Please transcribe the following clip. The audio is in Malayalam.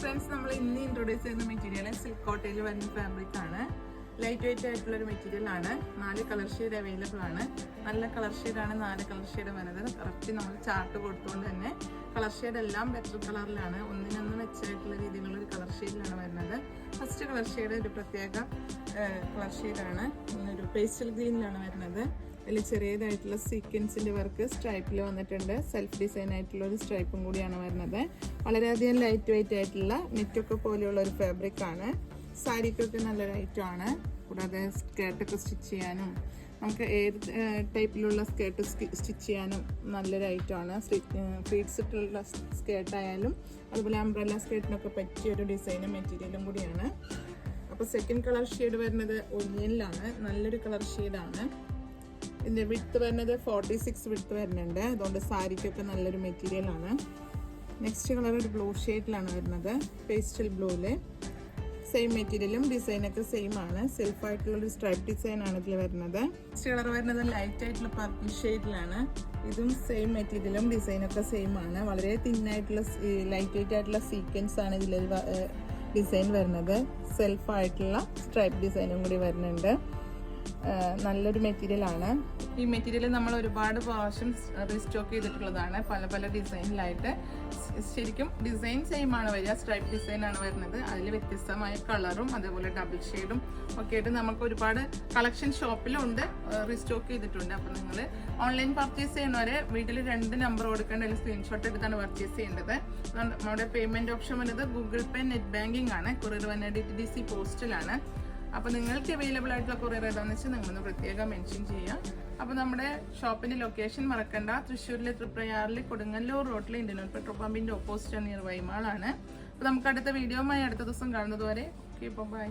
ഫ്രണ്ട്സ്, നമ്മൾ ഇന്ന് ഇൻട്രൊഡ്യൂസ് ചെയ്യുന്ന മെറ്റീരിയൽ സിൽക്ക് കോട്ടയിൽ വരുന്ന ഫാബ്രിക് ആണ്. ലൈറ്റ് വെയിറ്റ് ആയിട്ടുള്ള ഒരു മെറ്റീരിയൽ ആണ്. 4 കളർ ഷെയ്ഡ് അവൈലബിൾ ആണ്. നല്ല കളർ ഷെയ്ഡാണ് 4 കളർ ഷെയ്ഡ് വരുന്നത്. കറക്റ്റ് നമ്മൾ ചാർട്ട് കൊടുത്തുകൊണ്ട് തന്നെ കളർ ഷെയ്ഡ് എല്ലാം ബെറ്റർ കളറിലാണ്, ഒന്നിനൊന്ന് മെച്ചമായിട്ടുള്ള രീതിയിലുള്ള ഒരു കളർ ഷെയ്ഡിലാണ് വരുന്നത്. ഫസ്റ്റ് കളർ ഷെയ്ഡ് ഒരു പ്രത്യേക കളർ ഷെയ്ഡാണ്. ഒരു പേസ്റ്റൽ ഗ്രീനിലാണ് വരുന്നത്. അതിൽ ചെറിയതായിട്ടുള്ള സീക്വൻസിൻ്റെ വർക്ക് സ്ട്രൈപ്പിൽ വന്നിട്ടുണ്ട്. സെൽഫ് ഡിസൈൻ ആയിട്ടുള്ള ഒരു സ്ട്രൈപ്പും കൂടിയാണ് വരുന്നത്. വളരെയധികം ലൈറ്റ് വെയിറ്റ് ആയിട്ടുള്ള നെറ്റൊക്കെ പോലെയുള്ള ഒരു ഫാബ്രിക് ആണ്. സാരിക്കൊക്കെ നല്ലൊരു ഐറ്റമാണ്. കൂടാതെ സ്കേർട്ടൊക്കെ സ്റ്റിച്ച് ചെയ്യാനും നമുക്ക് ഏത് ടൈപ്പിലുള്ള സ്കേർട്ട് സ്റ്റിച്ച് ചെയ്യാനും നല്ലൊരു ഐറ്റമാണ്. ഫ്ലീറ്റ്സ് ഇട്ടുള്ള സ്കേർട്ടായാലും അതുപോലെ അംബ്രല്ല സ്കേർട്ടിനൊക്കെ പറ്റിയ ഒരു ഡിസൈനും മെറ്റീരിയലും കൂടിയാണ്. അപ്പോൾ സെക്കൻഡ് കളർ ഷെയ്ഡ് വരുന്നത് ഒനിയനിലാണ്. നല്ലൊരു കളർ ഷെയ്ഡാണ്. ഇതിൻ്റെ വിഡ്ത്ത് വരുന്നത് 46 വിഡ്ത്ത് വരുന്നുണ്ട്. അതുകൊണ്ട് സാരിക്കൊക്കെ നല്ലൊരു മെറ്റീരിയലാണ്. നെക്സ്റ്റ് കളർ ഒരു ബ്ലൂ ഷെയ്ഡിലാണ് വരുന്നത്. പേസ്റ്റൽ ബ്ലൂവിൽ സെയിം മെറ്റീരിയലും ഡിസൈനൊക്കെ സെയിം ആണ്. സെൽഫായിട്ടുള്ളൊരു സ്ട്രൈപ്പ് ഡിസൈനാണ് ഇതിൽ വരുന്നത്. നെക്സ്റ്റ് കളർ വരുന്നത് ലൈറ്റ് ആയിട്ടുള്ള പർപ്പിൾ ഷെയ്ഡിലാണ്. ഇതും സെയിം മെറ്റീരിയലും ഡിസൈനൊക്കെ സെയിം ആണ്. വളരെ തിന്നായിട്ടുള്ള ലൈറ്റ് വെയിറ്റ് ആയിട്ടുള്ള സീക്വൻസ് ആണ് ഇതിൽ ഡിസൈൻ വരുന്നത്. സെൽഫായിട്ടുള്ള സ്ട്രൈപ്പ് ഡിസൈനും കൂടി വരുന്നുണ്ട്. നല്ലൊരു മെറ്റീരിയലാണ്. ഈ മെറ്റീരിയൽ നമ്മൾ ഒരുപാട് പ്രാവശ്യം റീസ്റ്റോക്ക് ചെയ്തിട്ടുള്ളതാണ്, പല പല ഡിസൈനിലായിട്ട്. ശരിക്കും ഡിസൈൻ സെയിം ആണ് വരിക, സ്ട്രൈപ്പ് ഡിസൈൻ ആണ് വരുന്നത്. അതിൽ വ്യത്യസ്തമായ കളറും അതേപോലെ ഡബിൾ ഷെയ്ഡും ഒക്കെ ആയിട്ട് നമുക്ക് ഒരുപാട് കളക്ഷൻ ഷോപ്പിലുണ്ട്, റീസ്റ്റോക്ക് ചെയ്തിട്ടുണ്ട്. അപ്പോൾ നിങ്ങൾ ഓൺലൈൻ പർച്ചേസ് ചെയ്യുന്നവരെ വീട്ടിൽ 2 നമ്പർ കൊടുക്കേണ്ട, അതിൽ സ്ക്രീൻഷോട്ട് എടുത്താണ് പർച്ചേസ് ചെയ്യേണ്ടത്. നമ്മുടെ പേയ്മെൻറ്റ് ഓപ്ഷൻ വന്നത് ഗൂഗിൾ പേ, നെറ്റ് ബാങ്കിങ് ആണ്. കൊറിയർ വന്നത് DTDC പോസ്റ്റിലാണ്. അപ്പോൾ നിങ്ങൾക്ക് അവൈലബിൾ ആയിട്ടുള്ള കൊറിയർ ഏതാണെന്ന് വെച്ചാൽ നിങ്ങളൊന്ന് പ്രത്യേകം മെൻഷൻ ചെയ്യാം. അപ്പോൾ നമ്മുടെ ഷോപ്പിൻ്റെ ലൊക്കേഷൻ മറക്കണ്ട. തൃശ്ശൂരിലെ തൃപ്രയാറിലെ കൊടുങ്ങല്ലൂർ റോഡിൽ ഇന്ത്യൻ ഓയിൽ പെട്രോൾ പമ്പിൻ്റെ ഓപ്പോസിറ്റ് നിയർ വൈമാളാണ്. അപ്പോൾ നമുക്ക് അടുത്ത വീഡിയോയുമായി അടുത്ത ദിവസം കാണുന്നത് വരെ ഓക്കെ, ബൈ.